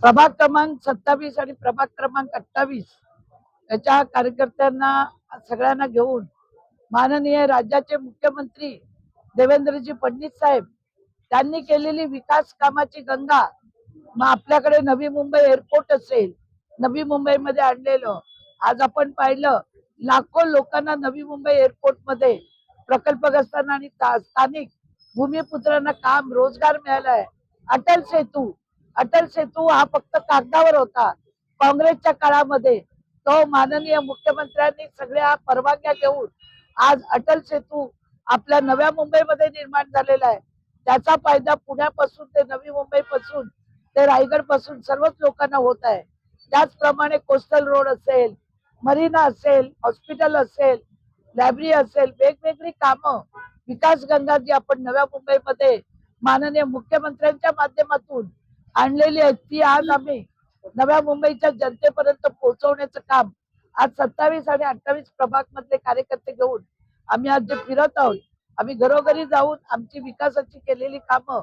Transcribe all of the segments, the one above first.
प्रभाग क्रमांक 27 आणि प्रभाग क्रमांक 28 याच्या कार्यकर्त्यांना सगळ्यांना घेऊन माननीय राज्याचे मुख्यमंत्री देवेंद्रजी फडणवीस साहेब त्यांनी केलेली विकास कामाची गंगा, मग आपल्याकडे नवी मुंबई एअरपोर्ट असेल, नवी मुंबईमध्ये आणलेलं, आज आपण पाहिलं लाखो लोकांना नवी मुंबई एअरपोर्ट मध्ये प्रकल्पग्रस्तांना आणि स्थानिक भूमिपुत्रांना काम रोजगार मिळालाय. अटल सेतू हा फक्त कागदावर होता काँग्रेसच्या काळामध्ये. तो माननीय मुख्यमंत्र्यांनी सगळ्या परवानग्या घेऊन आज अटल सेतू आपल्या नव्या मुंबईमध्ये निर्माण झालेला आहे. त्याचा फायदा पुण्यापासून ते नवी मुंबई पासून ते रायगड पासून सर्वच लोकांना होत आहे. त्याचप्रमाणे कोस्टल रोड असेल, मरीना असेल, हॉस्पिटल असेल, लायब्ररी असेल, वेगवेगळी कामं विकास गंगा जी आपण नव्या मुंबईमध्ये माननीय मुख्यमंत्र्यांच्या माध्यमातून आणलेली आहे, ती आज आम्ही नव्या मुंबईच्या जनतेपर्यंत पोहोचवण्याचं काम आज 27 आणि 28 प्रभाग मधले कार्यकर्ते घेऊन आम्ही आज जे फिरत आहोत. आम्ही घरोघरी जाऊन आमची विकासाची केलेली कामं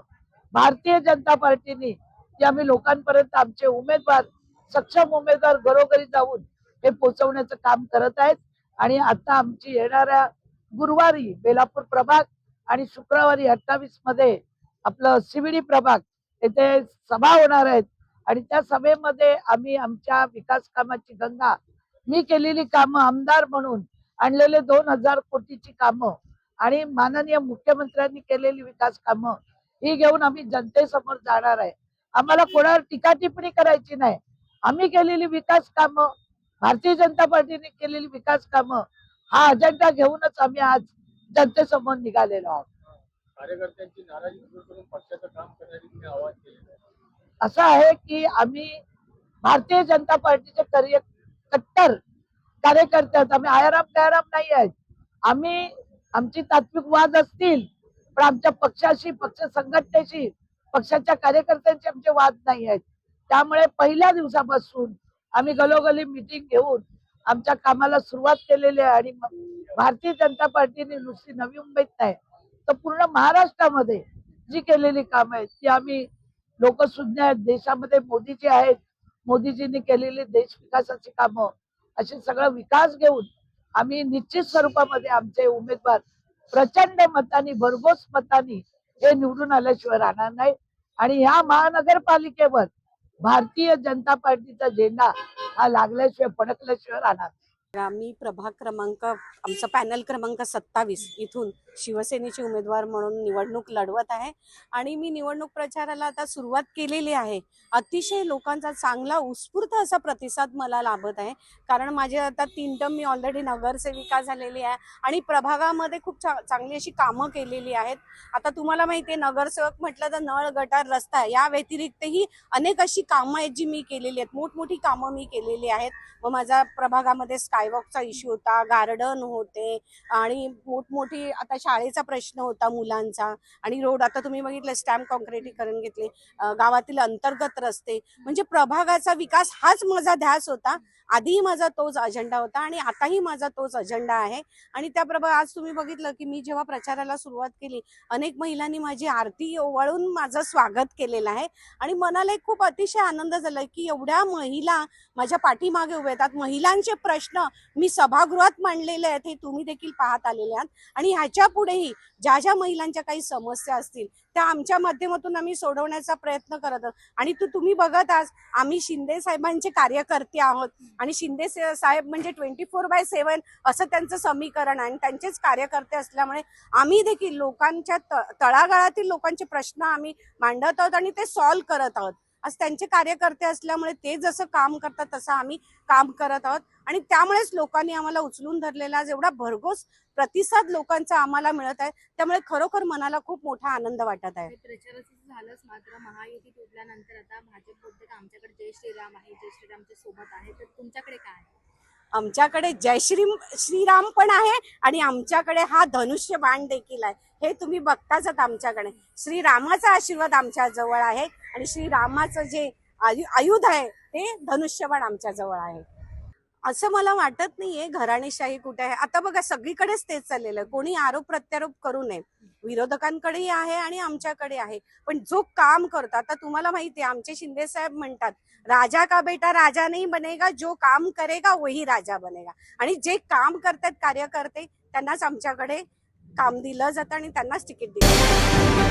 भारतीय जनता पार्टीने ती आम्ही लोकांपर्यंत आमचे उमेदवार, सक्षम उमेदवार घरोघरी जाऊन हे पोहोचवण्याचं काम करत आहेत. आणि आता आमची येणाऱ्या गुरुवारी बेलापूर प्रभाग आणि शुक्रवारी 28 मध्ये आपलं CBD प्रभाग येथे सभा होणार आहेत. आणि त्या सभेमध्ये आम्ही आमच्या विकास कामाची गंगा, मी केलेली कामं आमदार म्हणून आणलेले 2000 कोटीची कामं आणि माननीय मुख्यमंत्र्यांनी केलेली विकास कामं ही घेऊन आम्ही जनतेसमोर जाणार आहे. आम्हाला कोणावर टीका टिप्पणी करायची नाही. आम्ही केलेली विकास कामं, भारतीय जनता पार्टीने केलेली विकास कामं हा अजेंडा घेऊनच आम्ही आज जनतेसमोर निघालेलो आहोत. कार्यकर्त्यांची नाराजी दूर करून पक्षाचं काम करण्याची तुम्ही आवाज केलेला आहे. असं आहे की आम्ही भारतीय जनता पार्टीचे कट्टर कार्यकर्ते आहेत. आम्ही आयाराम नाही आहेत. आम्ही आमची तात्विक वाद असतील पण आमच्या पक्षाशी, पक्ष संघटनेशी, पक्षाच्या कार्यकर्त्यांचे आमचे वाद नाही आहेत. त्यामुळे पहिल्या दिवसापासून आम्ही गलोगली मीटिंग घेऊन आमच्या कामाला सुरुवात केलेली आहे. आणि भारतीय जनता पार्टीने नुसती नवी मुंबईत नाही तर पूर्ण महाराष्ट्रामध्ये जी केलेली कामं आहेत ती आम्ही लोकसुज्ञ आहेत. देशामध्ये मोदीजी आहेत, मोदीजींनी केलेली देश विकासाची कामं असे सगळं विकास घेऊन आम्ही निश्चित स्वरूपामध्ये आमचे उमेदवार प्रचंड मतांनी, भरघोस मतांनी हे निवडून आल्याशिवाय राहणार नाही. आणि ह्या महानगरपालिकेवर भारतीय जनता पार्टीचा झेंडा हा लागल्याशिवाय, फडकल्याशिवाय राहणार. आम्ही प्रभाग क्रमांक, आमचा पॅनल क्रमांक 27 इथून शिवसेनेचे उमेदवार म्हणून निवडणूक लढवत आहे. आणि मी निवडणूक प्रचाराला आता सुरुवात केलेली आहे. अतिशय लोकांचा चांगला उत्स्फूर्त असा प्रतिसाद मला लाभत आहे. कारण माझे आता 3 टर्म मी ऑलरेडी नगरसेविका झालेली आहे आणि प्रभागामध्ये खूप चांगली अशी कामं केलेली आहेत. आता तुम्हाला माहिती आहे, नगरसेवक म्हटलं तर नळ, गटार, रस्ता या व्यतिरिक्तही अनेक अशी कामं आहेत जी मी केलेली आहेत. मोठमोठी कामं मी केलेली आहेत. व माझ्या प्रभागामध्ये स्कायवॉकचा इश्यू होता, गार्डन होते आणि मोठमोठी आता शाळेचा प्रश्न होता मुलांचा, आणि रोड आता तुम्ही बघितलं स्टॅम्प कॉन्क्रिटीकरण घेतले, गावातील अंतर्गत रस्ते, म्हणजे प्रभागाचा विकास हाच माझा ध्यास होता. आधीही माझा तोच अजेंडा होता आणि आताही माझा तोच अजेंडा आहे. आणि त्याप्रमाणे आज तुम्ही बघितलं की मी जेव्हा प्रचाराला सुरुवात केली, अनेक महिलांनी माझी आरती ओवाळून माझं स्वागत केलेलं आहे. आणि मनाला एक खूप अतिशय आनंद झाला की एवढ्या महिला माझ्या पाठीमागे उभे आहेत. महिलांचे प्रश्न मी सभागृहात मांडलेले आहेत, हे तुम्ही देखील पाहत आलेले आहात. आणि ह्याच्या पुढेही ज्या ज्या काही समस्या असतील त्या आमच्या माध्यमातून आम्ही सोडवण्याचा प्रयत्न करत आहोत. आणि तुम्ही बघत आहात, आम्ही शिंदे साहेबांचे कार्यकर्ते आहोत आणि शिंदे साहेब म्हणजे 24/7 असं त्यांचं समीकरण आहे. आणि त्यांचेच कार्यकर्ते असल्यामुळे आम्ही देखील लोकांच्या तळागाळातील लोकांचे प्रश्न आम्ही मांडत आहोत आणि ते सॉल्व्ह करत आहोत. आज त्यांचे कार्यकर्ते असल्यामुळे ते जसं काम करतात तसं आम्ही काम करत आहोत. आणि त्यामुळेच लोकांनी आम्हाला उचलून धरलेला आज एवढा भरघोस प्रतिसाद लोकांचा आम्हाला मिळत आहे. त्यामुळे खरोखर मनाला खूप मोठा आनंद वाटत आहे. प्रचाराचं झालंच, मात्र महायुती तुटल्यानंतर आता भाजप बोलते की आमच्याकडे जय श्रीराम आहे, जय श्रीरामच्या सोबत आहे. तर तुमच्याकडे काय आहे? आमच्याकडे जय श्रीराम पण आहे आणि आमच्याकडे हा धनुष्य बाण देखील आहे. हे तुम्ही बघताच आहात. आमच्याकडे श्रीरामाचा आशीर्वाद आमच्या जवळ आहे आणि श्रीरामाचं जे आयुध आहे ते धनुष्यबाण आमच्या जवळ आहे. असं मला वाटत नाहीये घराणेशाही कुठे आहे. आता बघा सगळीकडेच तेच चाललेलं आहे. कोणी आरोप प्रत्यारोप करू नये. विरोधकांकडेही आहे आणि आमच्याकडे आहे. पण जो काम करतो, आता तुम्हाला माहिती आहे आमचे शिंदे साहेब म्हणतात, राजा का बेटा राजा नहीं बनेगा, जो काम करेगा वही राजा बनेगा. आणि जे काम करतात कार्यकर्ते त्यांनाच आमच्याकडे काम दिलं जातं आणि त्यांनाच तिकीट दिलं जातं.